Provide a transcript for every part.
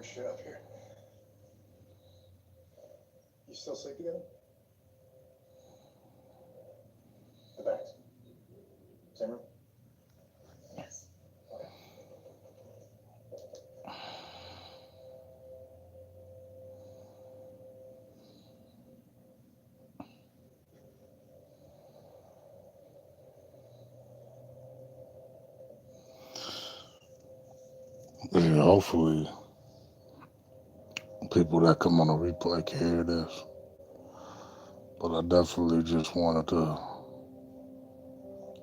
shit up here. You still sleep together? The bags. Same room? Yes. Okay. Yeah, hopefully people that come on the replay can hear this. But I definitely just wanted to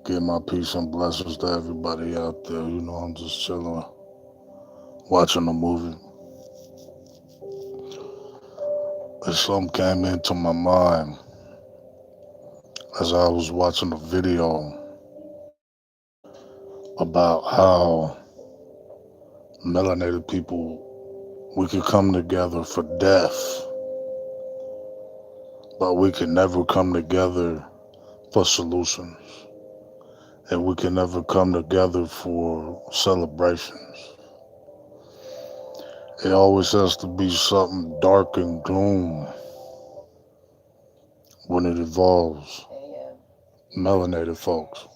give my peace and blessings to everybody out there. You know, I'm just chilling, watching the movie. And something came into my mind as I was watching the video about how melanated people, we could come together for death, but we can never come together for solutions. And we can never come together for celebrations. It always has to be something dark and gloom when it involves Hey, melanated folks.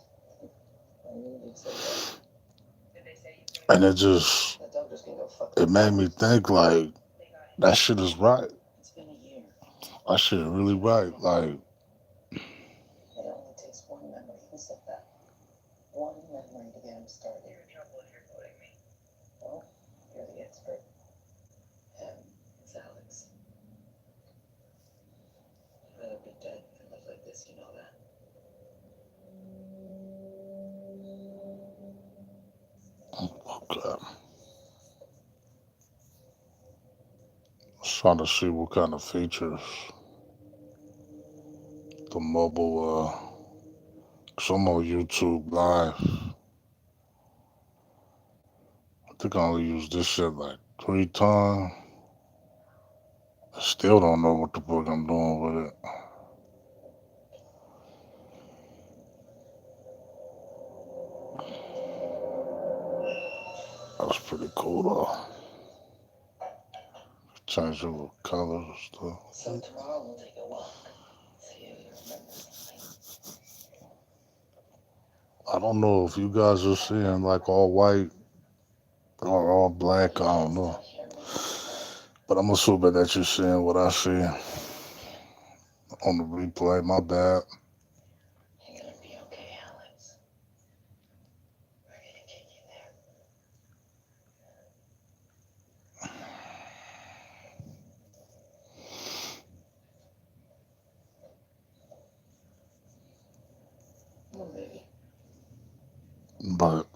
I knew you'd say that. And it just, That dog just can go fuck it made himself. me think like, that shit is right. It's been a year. That shit is really right. Like, It only takes one memory. Who said that? One memory to get him started. You're in trouble if you're quoting me. Well, you're the expert. It's Alex. I'd rather be dead than live like this, you know that. okay. I was trying to see what kind of features the mobile, cause I'm on YouTube Live. I think I only used this shit like 3 times. I still don't know what the fuck I'm doing with it. That's pretty cool though. Change the little colors and stuff. So tomorrow we'll take a walk. See if you remember something. I don't know if you guys are seeing like all white or all black. I don't know. But I'm assuming that you're seeing what I see on the replay. My bad. You're gonna be okay, Alex. We're gonna get you there. Come on, baby. But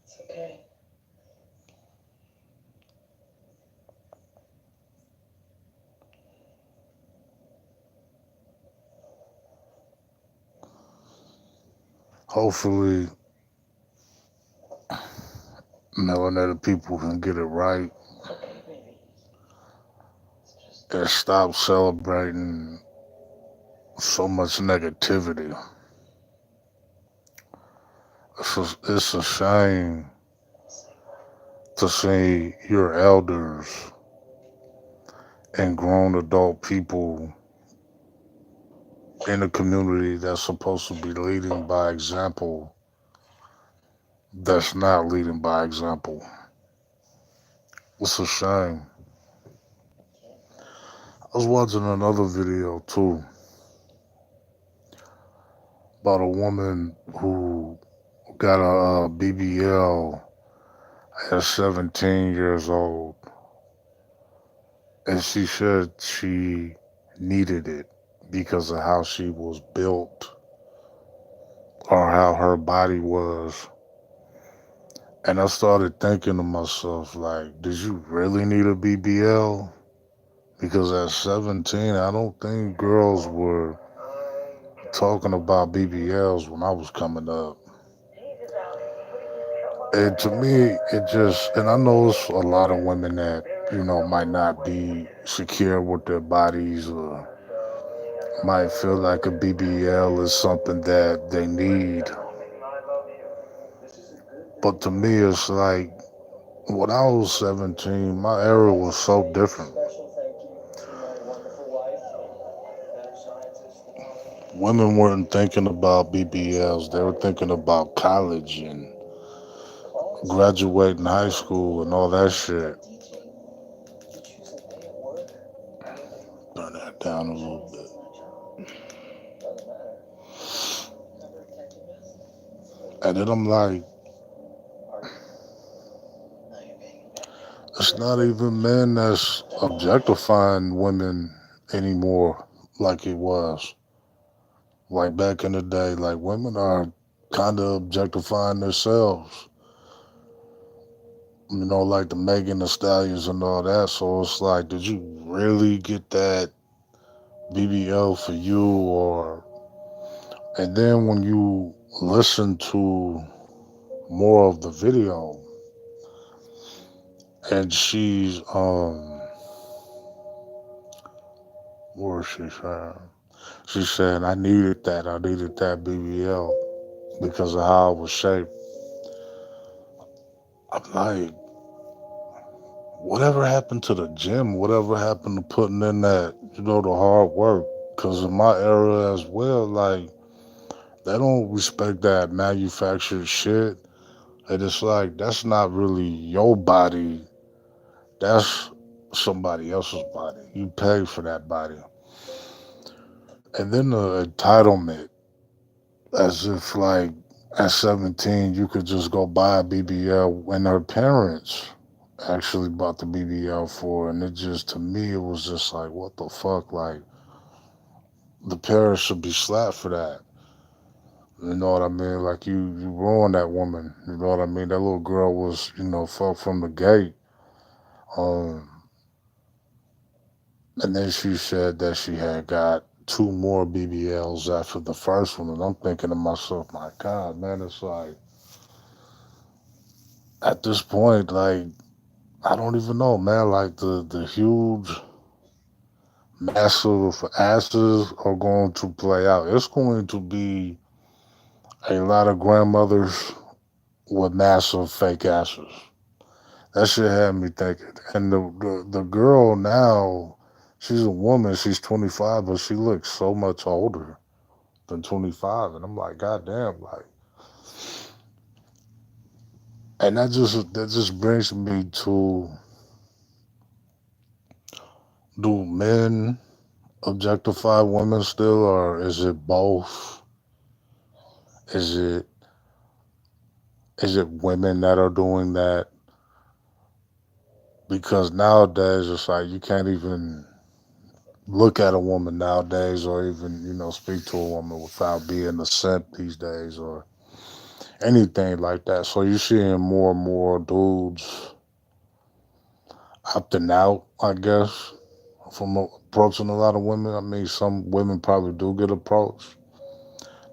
It's okay. hopefully melanated people can get it right It's okay, baby. It's just and stop celebrating so much negativity. It's a shame to see your elders and grown adult people in a community that's supposed to be leading by example that's not leading by example. It's a shame. I was watching another video too about a woman who got a BBL at 17 years old, and she said she needed it because of how she was built or how her body was. And I started thinking to myself, like, did you really need a BBL? Because at 17, I don't think girls were talking about BBLs when I was coming up. And to me, it just, and I know it's a lot of women that, you know, might not be secure with their bodies or might feel like a BBL is something that they need. But to me, it's like when I was 17, my era was so different. Special thank you to my wonderful wife, better scientist, Women weren't thinking about BBLs, they were thinking about college and graduating high school and all that shit. teaching. You choose a day at work, another day with Turn that down a little choice bit. is my job. Doesn't matter. Never protect your best. And then I'm like, are you? Now you're being invective. it's not even men that's objectifying women anymore like it was. Like back in the day, like women are kind of objectifying themselves. You know, like the Megan the Stallions and all that. So it's like, did you really get that BBL for you? Or and then when you listen to more of the video, and she's what was she saying? She said, I needed that BBL because of how I was shaped. I'm like, whatever happened to the gym? Whatever happened to putting in that, the hard work? Because in my era as well, like, they don't respect that manufactured shit. And it's like, that's not really your body. That's somebody else's body. You pay for that body. And then the entitlement, as if like at 17 you could just go buy a BBL when her parents actually bought the BBL for her. And it just, to me, it was just like, what the fuck? Like, the parents should be slapped for that. You know what I mean? Like, you ruined that woman. You know what I mean? That little girl was, fucked from the gate. Um, and then she said that she had got two more BBLs after the first one. And I'm thinking to myself, my God, man, it's like, at this point, like, I don't even know, man. Like, the huge, massive asses are going to play out. It's going to be a lot of grandmothers with massive fake asses. That shit had me thinking. And the girl now, she's a woman. She's 25, but she looks so much older than 25. And I'm like, God damn, like. And that just brings me to, do men objectify women still, or is it both? Is it is it women that are doing that? Because nowadays it's like you can't even look at a woman nowadays, or even speak to a woman without being a simp these days, or anything like that. So you're seeing more and more dudes opting out, I guess, from approaching a lot of women. I mean, some women probably do get approached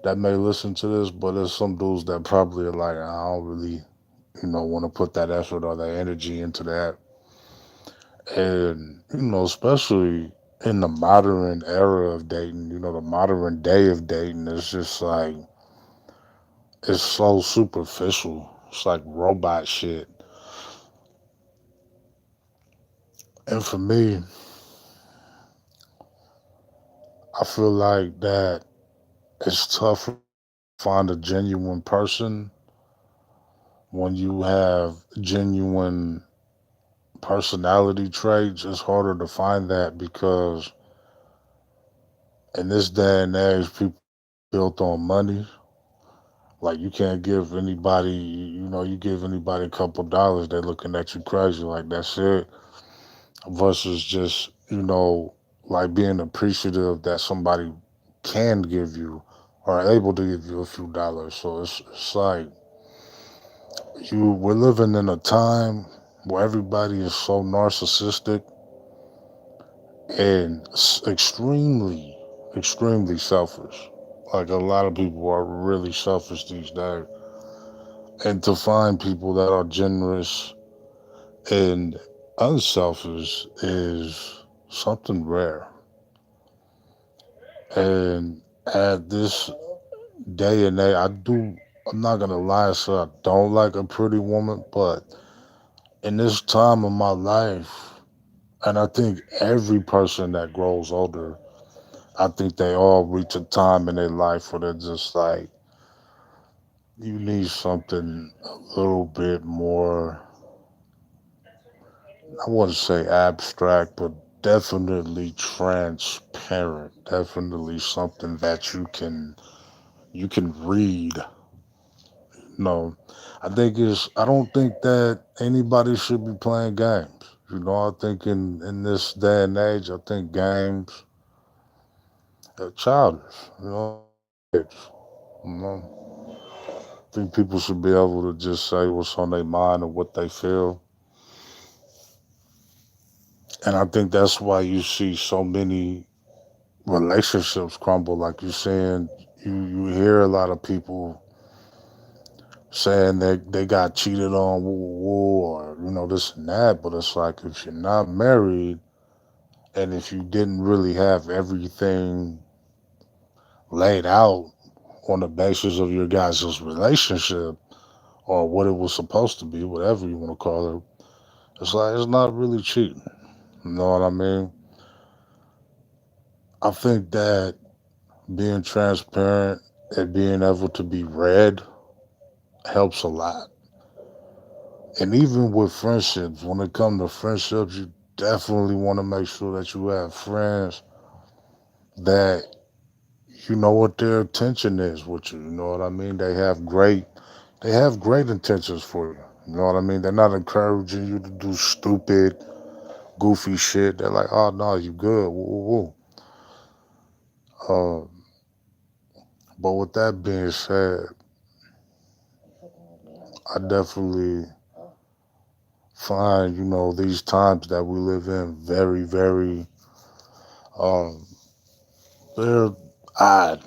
that may listen to this, but there's some dudes that probably are like, I don't really, want to put that effort or that energy into that. And, especially in the modern era of dating, the modern day of dating, it's just like, it's so superficial. It's like robot shit. And for me, I feel like that it's tougher to find a genuine person when you have genuine personality traits. It's harder to find that because in this day and age, people are built on money. Like, you can't give anybody, you give anybody a couple dollars, they're looking at you crazy. Like, that's it. Versus just, like being appreciative that somebody can give you or able to give you a few dollars. So it's like, we're living in a time where everybody is so narcissistic and extremely, extremely selfish. Like, a lot of people are really selfish these days. And to find people that are generous and unselfish is something rare. And at this day and age, I do I'm not gonna lie, so I don't like a pretty woman, but in this time of my life, and I think every person that grows older, I think they all reach a time in their life where they're just like, you need something a little bit more, I wouldn't say abstract, but definitely transparent. Definitely something that you can read. No, I don't think that anybody should be playing games. I think in this day and age, I think games are childish. They're for kids. You know, I think people should be able to just say what's on their mind and what they feel. And I think that's why you see so many relationships crumble. Like you're saying, you hear a lot of people saying that they got cheated on, woo, woo, woo, or this and that. But it's like if you're not married and if you didn't really have everything laid out on the basis of your guys' relationship or what it was supposed to be, whatever you want to call it, it's like it's not really cheating. You know what I mean? I think that being transparent and being able to be read helps a lot. And even with friendships, when it comes to friendships, you definitely want to make sure that you have friends that you know what their intention is with you. You know what I mean? They have great intentions for you. You know what I mean? They're not encouraging you to do stupid, goofy shit. They're like, oh no, you good. Woo, woo, woo. But with that being said, You fucking with me on the I floor. definitely Oh, find, these times that we live in very, very, um, they're odd.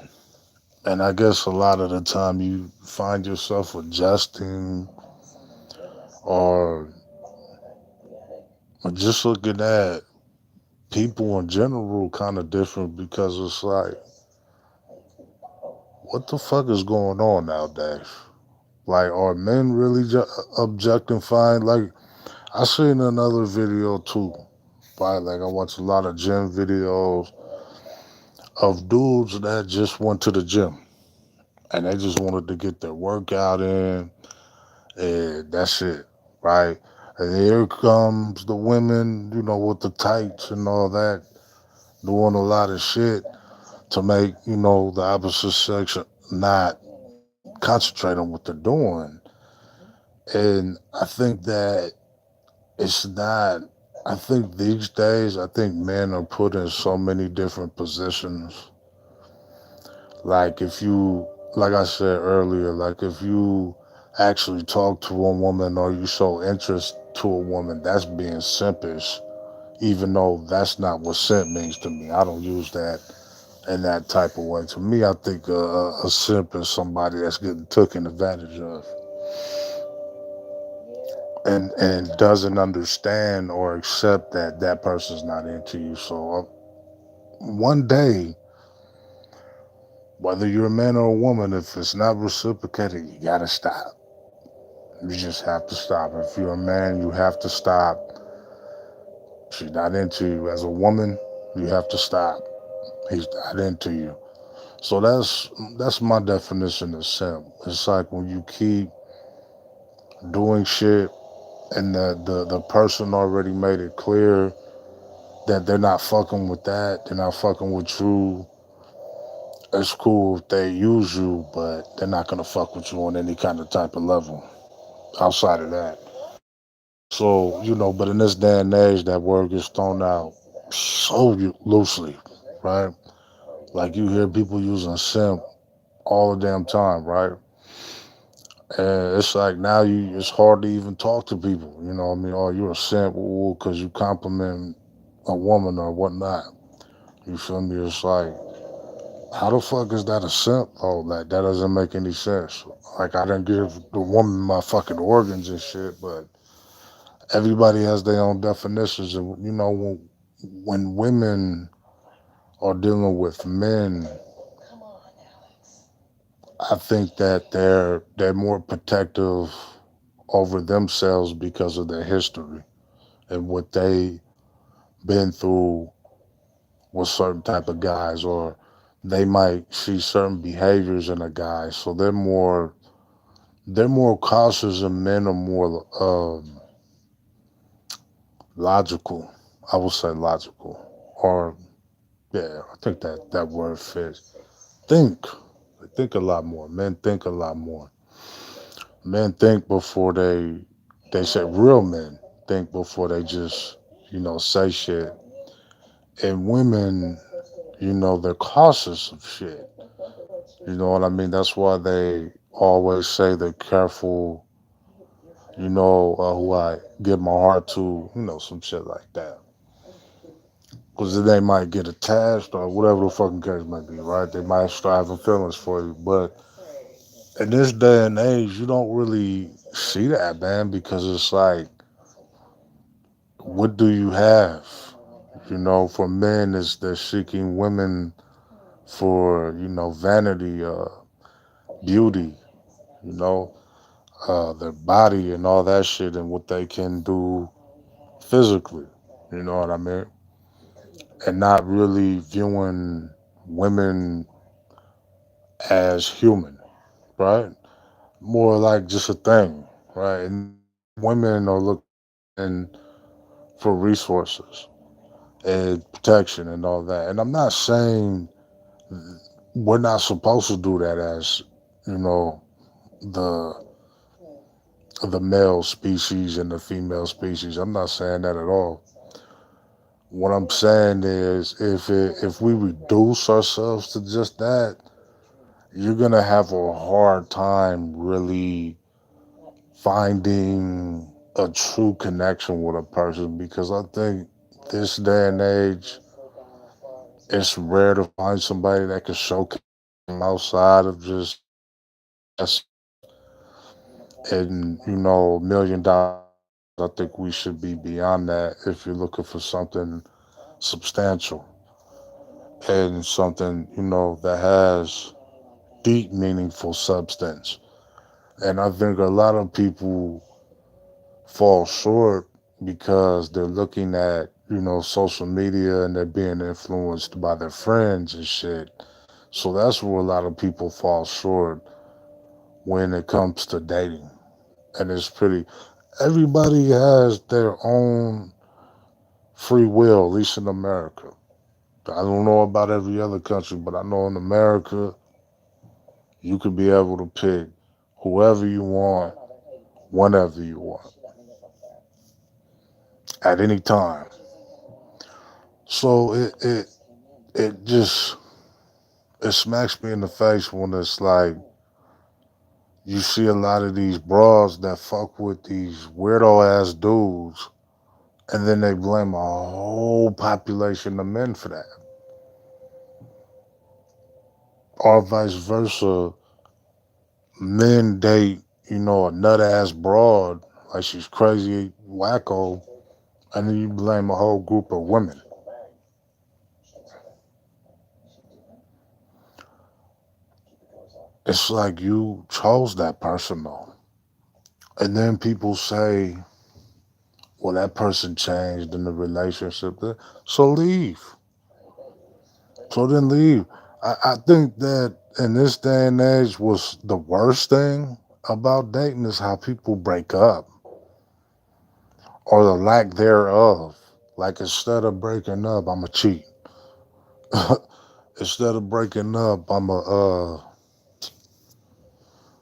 And I guess a lot of the time you find yourself adjusting someone killed last night. or The attic. just looking at people in general kind of different because it's like, Yes. Like, oh, what the fuck is going on nowadays? Like, are men really objectifying? Like, I seen another video too. Like, I watch a lot of gym videos of dudes that just went to the gym and they just wanted to get their workout in, and that's it, right? And here comes the women, with the tights and all that, doing a lot of shit to make, the opposite sex not you know what I mean? concentrate on what they're doing. And I think that it's not, I think these days, I think men are put in so many different positions. Like like I said earlier, like if you actually talk to a woman or you show interest to a woman, that's being simpish, even though that's not what simp means to me. I don't use that in that type of way. To me, I think a simp is somebody that's getting taken advantage of Yeah. and doesn't understand or accept that that person's not into you. So one day, whether you're a man or a woman, if it's not reciprocated, you gotta stop. You just have to stop. If you're a man, you have to stop. She's not into you. As a woman, you have to stop. He's not into you. So that's my definition of simp. It's like when you keep doing shit and the person already made it clear that they're not fucking with that, they're not fucking with you. It's cool if they use you, but they're not gonna fuck with you on any kind of type of level outside of that. So, but in this day and age, that word gets thrown out Used to that. so loosely, Right? right? Oh, Like you hear people using simp all the damn time, right? And it's like now it's hard to even talk to people. You know what I mean? Oh, you're a simp because you compliment a woman or whatnot. You feel me? It's like, how the fuck is that a simp? Oh, like that doesn't make any sense. Like I didn't give the woman my fucking organs and shit, but everybody has their own definitions. And when women are dealing with men, come on, Alex. I think that they're more protective over themselves because of their history and what they been through with certain type of guys, or they might see certain behaviors in a guy, so they're more cautious, and men are more logical. I would say logical, or yeah, I think that word fits. Think, they think a lot more. Men think a lot more. Men think before they say. Real men think before they just say shit. And women, they're cautious of shit. You know what I mean? That's why they always say they're careful. Who I give my heart to. Some shit like that. Because then they might get attached or whatever the fucking case might be, right? They might start having feelings for you. But in this day and age, you don't really see that, man, because it's like, what do you have? For men, is they're seeking women for, vanity, beauty, you know, their body and all that shit and what they can do physically, you know what I mean? And not really viewing women as human, right? More like just a thing, right? And women are looking for resources and protection and all that. And I'm not saying we're not supposed to do that as, you know, the the male species and the female species. I'm not saying that at all. What I'm saying is if we reduce ourselves to just that, you're gonna have a hard time really finding a true connection with a person, because I think this day and age it's rare to find somebody that can showcase them outside of just us and $1 million. I think we should be beyond that if you're looking for something substantial and something that has deep, meaningful substance. And I think a lot of people fall short because they're looking at social media and they're being influenced by their friends and shit. So that's where a lot of people fall short when it comes to dating. And it's pretty, everybody has their own free will, at least in America. I don't know about every other country, but I know in America, you could be able to pick whoever you want, whenever you want, at any time. So it just it smacks me in the face when it's like you see a lot of these bras that fuck with these weirdo ass dudes, and then they blame a whole population of men for that, or vice versa. Men date, a nut ass broad like she's crazy, wacko, and then you blame a whole group of women. It's like you chose that person though. And then people say, well, that person changed in the relationship. So leave. So then leave. I think that in this day and age, was the worst thing about dating is how people break up, or the lack thereof. Like, instead of breaking up, I'm a cheat. Instead of breaking up, I'm a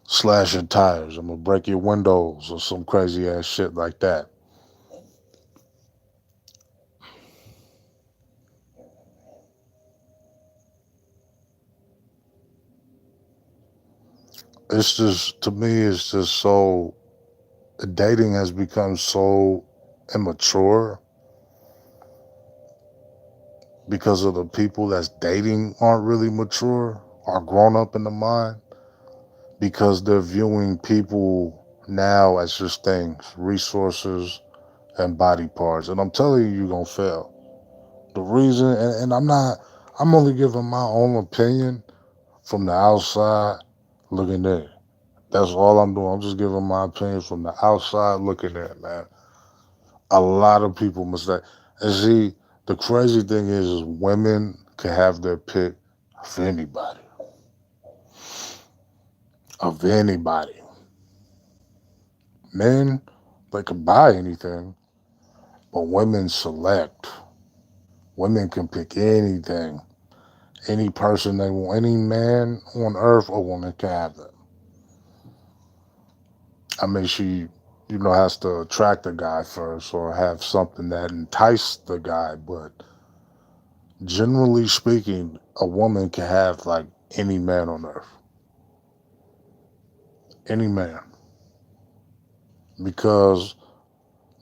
slash your tires. I'm gonna break your windows or some crazy ass shit like that. It's just, to me, it's just so, dating has become so immature because of the people that's dating aren't really mature or grown up in the mind, because they're viewing people now as just things, resources and body parts. And I'm telling you, you're gonna fail. The reason, and I'm not, I'm only giving my own opinion from the outside. looking in. That's all I'm doing. I'm just giving my opinion from the outside looking in, man. A lot of people mistake. And see, the crazy thing is women can have their pick of anybody, of anybody. Men, they can buy anything, but women select. Women can pick anything, any person they want, any man on earth, a woman can have it. I mean, she, has to attract the guy first or have something that entice the guy. But generally speaking, a woman can have like any man on earth, any man, because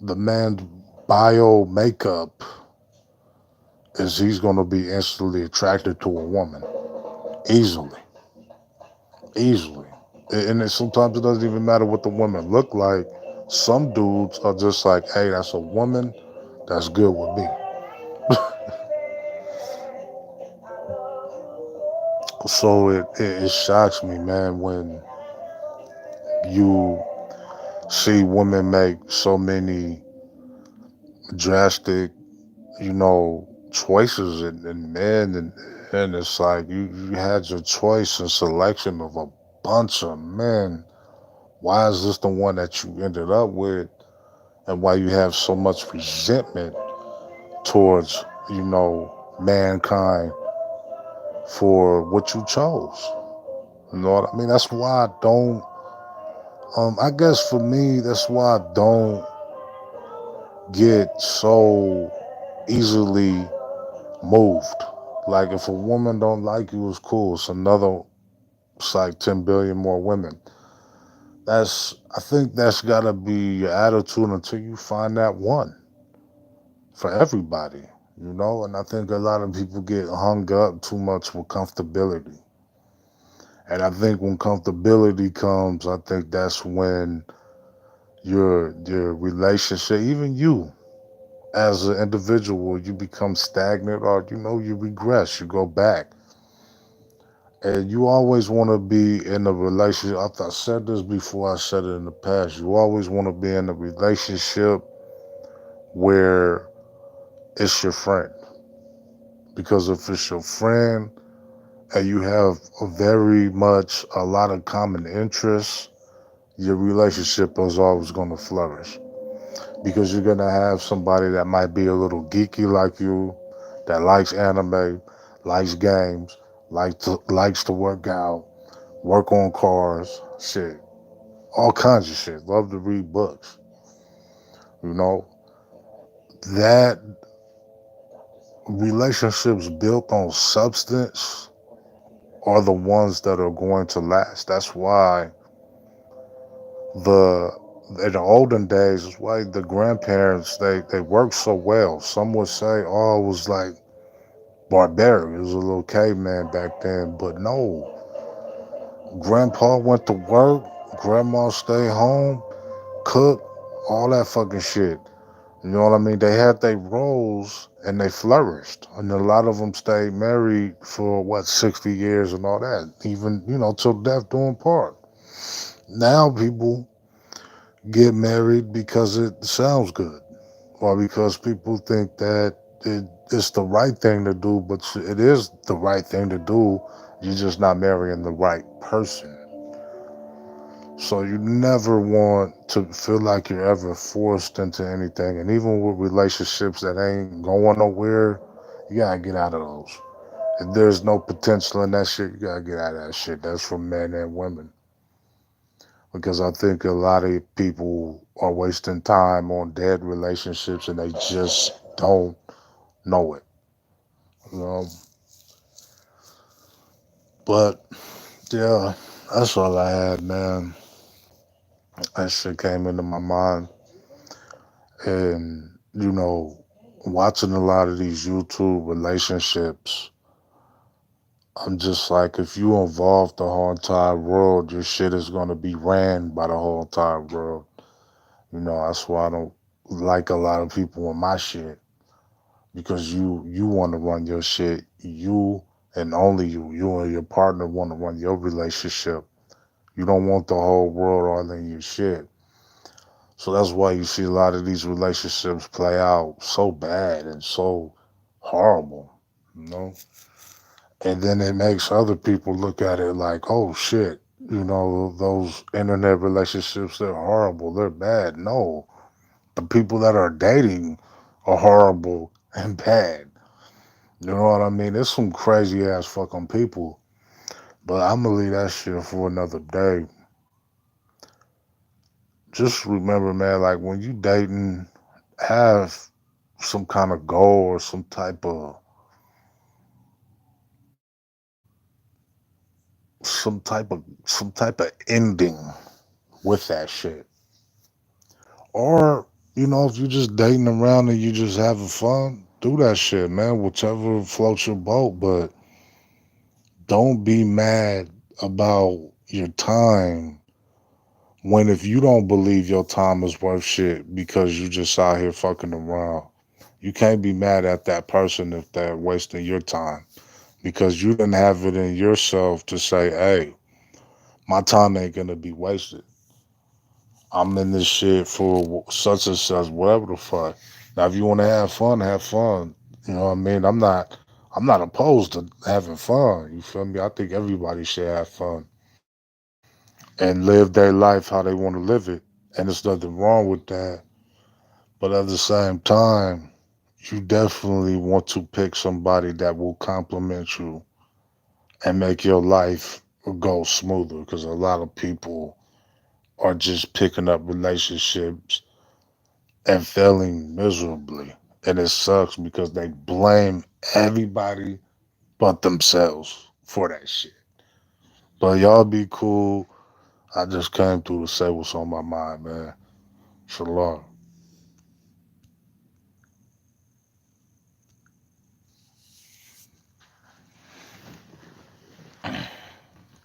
the man's bio makeup is he's going to be instantly attracted to a woman easily, easily. And sometimes it doesn't even matter what the woman look like. Some dudes are just like, hey, that's a woman, that's good with me. So it shocks me, man, when you see women make so many drastic, choices in men, and it's like you had your choice and selection of a bunch of men. Why is this the one that you ended up with, and why you have so much resentment towards, mankind for what you chose? You know what I mean? That's why I don't. I guess for me, that's why I don't get so easily moved. Like if a woman don't like you, it's cool. It's like 10 billion more women. I think that's gotta be your attitude until you find that one for everybody, And I think a lot of people get hung up too much with comfortability. And I think when comfortability comes, I think that's when your relationship, even you as an individual, you become stagnant or you regress, you go back. And you always want to be in a relationship. I said this before, I said it in the past. You always want to be in a relationship where it's your friend. Because if it's your friend and you have a lot of common interests, your relationship is always going to flourish. Because you're going to have somebody that might be a little geeky like you, that likes anime, likes games, likes to work out, work on cars, shit, all kinds of shit. Love to read books. You know, that relationships built on substance are the ones that are going to last. That's why the in the olden days, that's why the grandparents they worked so well. Some would say, oh, it was like barbaric. It was a little caveman back then, but no. Grandpa went to work, grandma stayed home, cooked, all that fucking shit. You know what I mean? They had their roles and they flourished. And a lot of them stayed married for 60 years and all that. Even, till death do them part. Now people get married because it sounds good or because people think that it's the right thing to do, but it is the right thing to do. You're just not marrying the right person. So you never want to feel like you're ever forced into anything. And even with relationships that ain't going nowhere, you gotta get out of those. If there's no potential in that shit, you gotta get out of that shit. That's for men and women. Because I think a lot of people are wasting time on dead relationships and they just don't know it. You know? But yeah, that's all I had, man. That shit came into my mind. And, watching a lot of these YouTube relationships, I'm just like, if you involve the whole entire world, your shit is going to be ran by the whole entire world. That's why I don't like a lot of people in my shit because you want to run your shit. You and only you and your partner want to run your relationship. You don't want the whole world all in your shit. So that's why you see a lot of these relationships play out so bad and so horrible, you know? And then it makes other people look at it like, oh shit, those internet relationships, they're horrible, they're bad. No, the people that are dating are horrible and bad. You know what I mean? There's some crazy ass fucking people. But I'm gonna leave that shit for another day. Just remember, man, like when you dating, have some kind of goal or some type of ending with that shit. Or, if you're just dating around and you just having fun, do that shit, man. Whichever floats your boat, but don't be mad about your time when if you don't believe your time is worth shit because you just out here fucking around. You can't be mad at that person if they're wasting your time because you didn't have it in yourself to say, hey, my time ain't gonna be wasted. I'm in this shit for such and such, whatever the fuck. Now, if you want to have fun, have fun. You know what I mean? I'm not opposed to having fun. You feel me? I think everybody should have fun and live their life how they want to live it. And there's nothing wrong with that. But at the same time, you definitely want to pick somebody that will compliment you and make your life go smoother because a lot of people are just picking up relationships and failing miserably. And it sucks because they blame everybody but themselves for that shit. But y'all be cool. I just came through to say what's on my mind, man. Shalom.